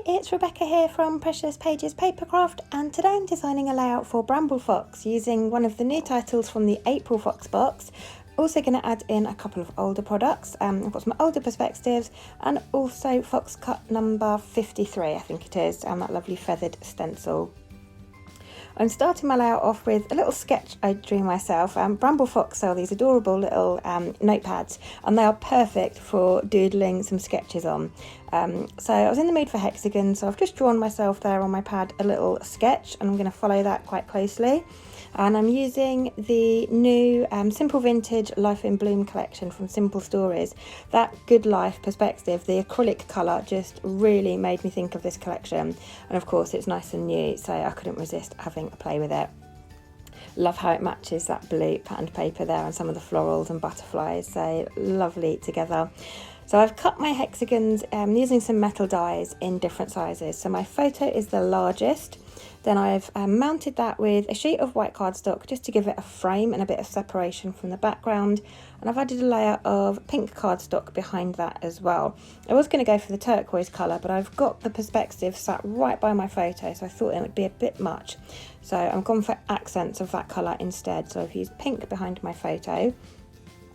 Hi, it's Rebecca here from Precious Pages Papercraft, and today I'm designing a layout for Bramble Fox using one of the new titles from the April Fox box. Also going to add in a couple of older products. I've got some older perspectives and also Fox cut number 53, I think it is, and that lovely feathered stencil. I'm starting my layout off with a little sketch I drew myself. Bramble Fox sell these adorable little notepads, and they are perfect for doodling some sketches on. So I was in the mood for hexagons, so I've just drawn myself there on my pad a little sketch, and I'm going to follow that quite closely. And I'm using the new Simple Vintage Life in Bloom collection from Simple Stories. That Good Life perspective, the acrylic colour, just really made me think of this collection. And of course it's nice and new, so I couldn't resist having a play with it. Love how it matches that blue patterned paper there and some of the florals and butterflies, so lovely together. So I've cut my hexagons using some metal dies in different sizes. So my photo is the largest. Then I've mounted that with a sheet of white cardstock just to give it a frame and a bit of separation from the background. And I've added a layer of pink cardstock behind that as well. I was going to go for the turquoise colour, but I've got the perspective sat right by my photo, so I thought it would be a bit much. So I've gone for accents of that colour instead. So I've used pink behind my photo.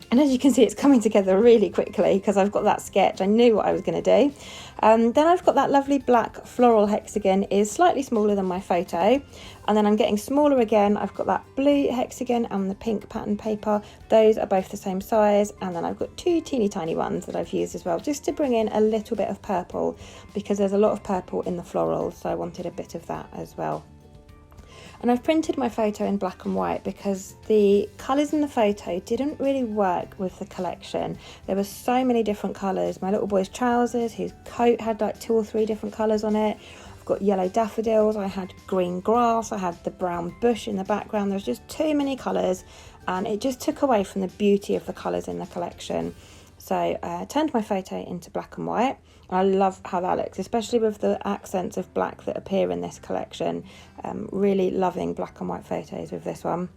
And as you can see, it's coming together really quickly because I've got that sketch. I knew what I was going to do. Then I've got that lovely black floral hexagon, is slightly smaller than my photo. And then I'm getting smaller again. I've got that blue hexagon and the pink pattern paper. Those are both the same size. And then I've got two teeny tiny ones that I've used as well, just to bring in a little bit of purple because there's a lot of purple in the florals. So I wanted a bit of that as well. And I've printed my photo in black and white because the colours in the photo didn't really work with the collection. There were so many different colours. My little boy's trousers, his coat had like 2 or 3 different colours on it. I've got yellow daffodils, I had green grass, I had the brown bush in the background. There's just too many colours and it just took away from the beauty of the colours in the collection. So I turned my photo into black and white. I love how that looks, especially with the accents of black that appear in this collection. Really loving black and white photos with this one.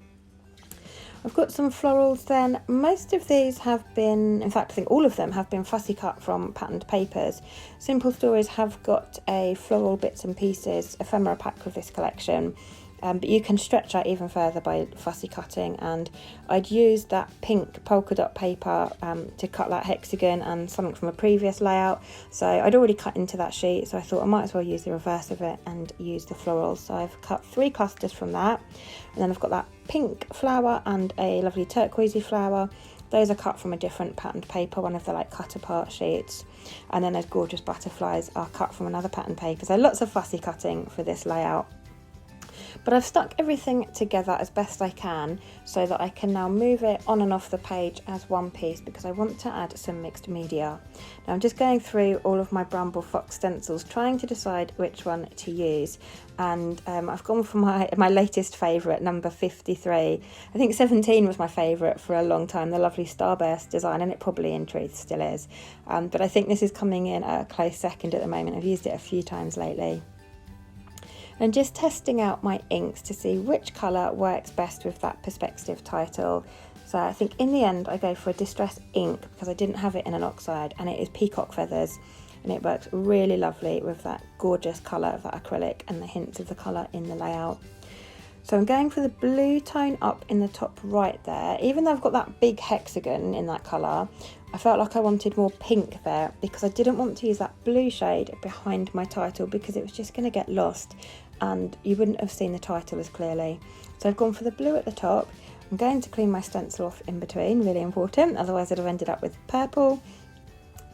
I've got some florals then. Most of these have been, in fact I think all of them have been fussy cut from patterned papers. Simple Stories have got a floral bits and pieces ephemera pack with this collection. But you can stretch out even further by fussy cutting, and I'd used that pink polka dot paper to cut that hexagon and something from a previous layout, so I'd already cut into that sheet, so I thought I might as well use the reverse of it and use the florals. So I've cut 3 clusters from that, and then I've got that pink flower and a lovely turquoisey flower. Those are cut from a different patterned paper, one of the like cut apart sheets, and then those gorgeous butterflies are cut from another patterned paper. So lots of fussy cutting for this layout. But I've stuck everything together as best I can so that I can now move it on and off the page as one piece because I want to add some mixed media. Now I'm just going through all of my Bramble Fox stencils trying to decide which one to use, and I've gone for my latest favourite, number 53. I think 17 was my favourite for a long time, the lovely starburst design, and it probably in truth still is. But I think this is coming in a close second at the moment. I've used it a few times lately. And just testing out my inks to see which colour works best with that perspective title. So I think in the end I go for a distress ink because I didn't have it in an oxide, and it is peacock feathers, and it works really lovely with that gorgeous colour of that acrylic and the hints of the colour in the layout. So I'm going for the blue tone up in the top right there. Even though I've got that big hexagon in that colour, I felt like I wanted more pink there because I didn't want to use that blue shade behind my title because it was just going to get lost and you wouldn't have seen the title as clearly. So I've gone for the blue at the top. I'm going to clean my stencil off in between, really important, otherwise I'd have ended up with purple.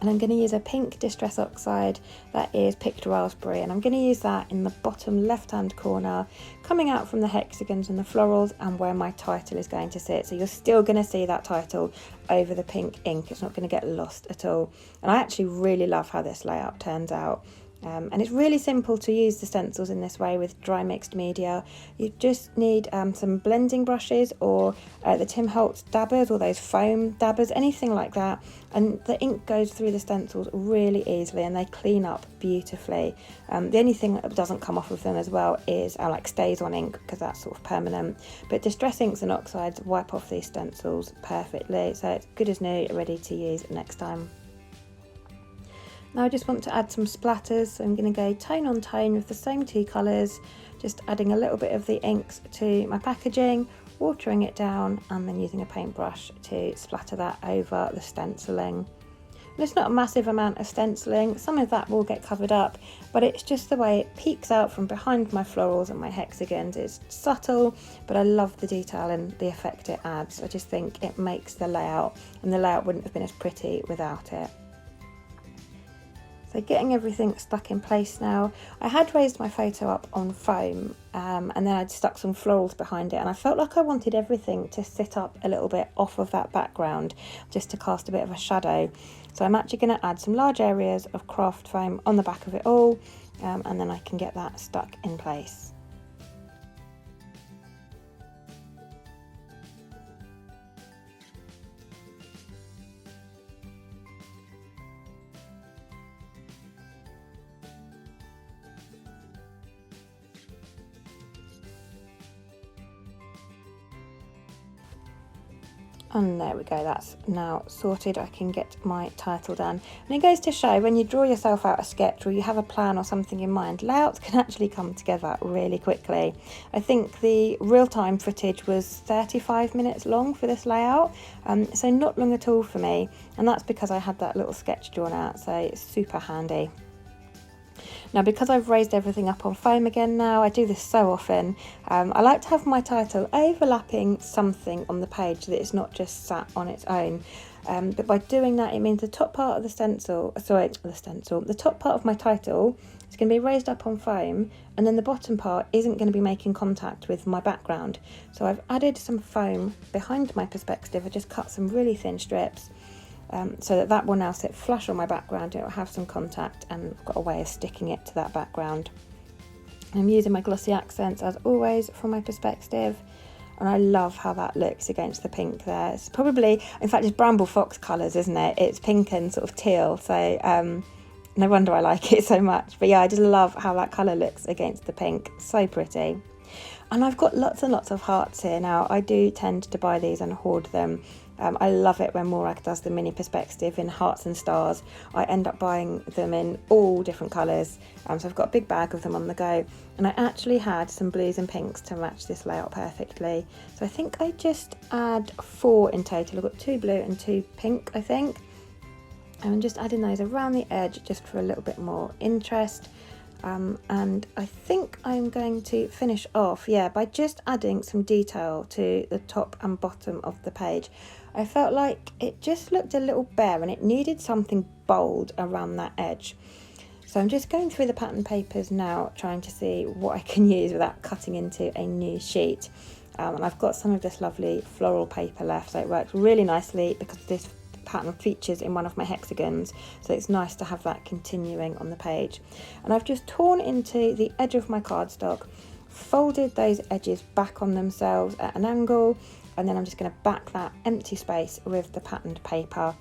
And I'm going to use a pink Distress Oxide that is picked raspberry, and I'm going to use that in the bottom left hand corner, coming out from the hexagons and the florals and where my title is going to sit. So you're still going to see that title over the pink ink, it's not going to get lost at all. And I actually really love how this layout turns out. And it's really simple to use the stencils in this way with dry mixed media. You just need some blending brushes or the Tim Holtz dabbers or those foam dabbers, anything like that. And the ink goes through the stencils really easily and they clean up beautifully. The only thing that doesn't come off of them as well is like stays on ink because that's sort of permanent. But distress inks and oxides wipe off these stencils perfectly. So it's good as new, ready to use next time. Now I just want to add some splatters, so I'm going to go tone on tone with the same two colours, just adding a little bit of the inks to my packaging, watering it down, and then using a paintbrush to splatter that over the stenciling. And it's not a massive amount of stenciling, some of that will get covered up, but it's just the way it peeks out from behind my florals and my hexagons. It's subtle, but I love the detail and the effect it adds. I just think it makes the layout, and the layout wouldn't have been as pretty without it. So getting everything stuck in place now. I had raised my photo up on foam and then I'd stuck some florals behind it, and I felt like I wanted everything to sit up a little bit off of that background just to cast a bit of a shadow. So I'm actually going to add some large areas of craft foam on the back of it all, and then I can get that stuck in place. And there we go, that's now sorted. I can get my title done. And it goes to show, when you draw yourself out a sketch or you have a plan or something in mind, layouts can actually come together really quickly. I think the real-time footage was 35 minutes long for this layout, so not long at all for me. And that's because I had that little sketch drawn out, so it's super handy. Now, because I've raised everything up on foam again now, I do this so often, I like to have my title overlapping something on the page so that it's not just sat on its own. But by doing that, it means the top part of the top part of my title is going to be raised up on foam, and then the bottom part isn't going to be making contact with my background. So I've added some foam behind my perspective. I just cut some really thin strips. So that will now sit flush on my background. It will have some contact, and I've got a way of sticking it to that background. I'm using my glossy accents as always for my perspective, and I love how that looks against the pink there. It's probably, in fact, it's Bramble Fox colours, isn't it? It's pink and sort of teal, so no wonder I like it so much. But yeah, I just love how that colour looks against the pink, so pretty. And I've got lots and lots of hearts here now. I do tend to buy these and hoard them. I love it when Morag does the mini perspective in hearts and stars. I end up buying them in all different colours, so I've got a big bag of them on the go, and I actually had some blues and pinks to match this layout perfectly. So I think I just add 4 in total. I've got 2 blue and 2 pink, I think, and I'm just adding those around the edge just for a little bit more interest. And I think I'm going to finish off, by just adding some detail to the top and bottom of the page. I felt like it just looked a little bare and it needed something bold around that edge. So I'm just going through the pattern papers now, trying to see what I can use without cutting into a new sheet. And I've got some of this lovely floral paper left, so it works really nicely because this pattern features in one of my hexagons, so it's nice to have that continuing on the page. And I've just torn into the edge of my cardstock, folded those edges back on themselves at an angle, and then I'm just going to back that empty space with the patterned paper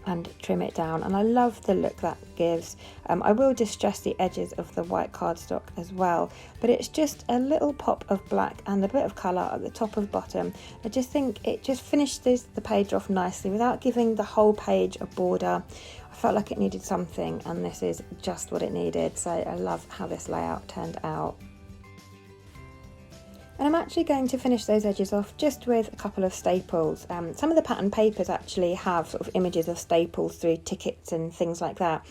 and trim it down, and I love the look that gives. I will distress the edges of the white cardstock as well, but it's just a little pop of black and a bit of colour at the top and bottom. I just think it just finishes the page off nicely without giving the whole page a border. I felt like it needed something, and this is just what it needed, so I love how this layout turned out. And I'm actually going to finish those edges off just with a couple of staples. Some of the pattern papers actually have sort of images of staples through tickets and things like that.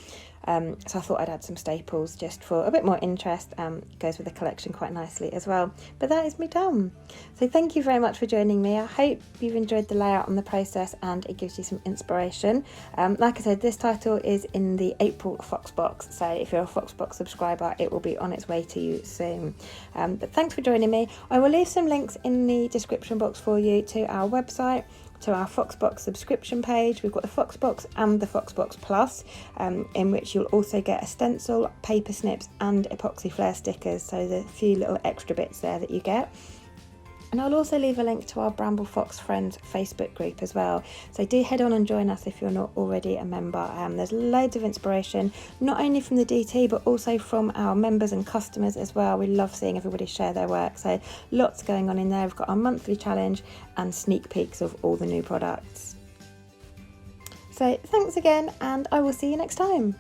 So I thought I'd add some staples just for a bit more interest. Goes with the collection quite nicely as well. But that is me done. So thank you very much for joining me. I hope you've enjoyed the layout and the process, and it gives you some inspiration. Like I said, this title is in the April Fox box, so if you're a Fox box subscriber, it will be on its way to you soon. But thanks for joining me. I will leave some links in the description box for you to our website, to our Foxbox subscription page. We've got the Foxbox and the Foxbox Plus, in which you'll also get a stencil, paper snips and epoxy flare stickers, so there's a few little extra bits there that you get. And I'll also leave a link to our Bramble Fox Friends Facebook group as well. So do head on and join us if you're not already a member. There's loads of inspiration, not only from the DT, but also from our members and customers as well. We love seeing everybody share their work. So lots going on in there. We've got our monthly challenge and sneak peeks of all the new products. So thanks again, and I will see you next time.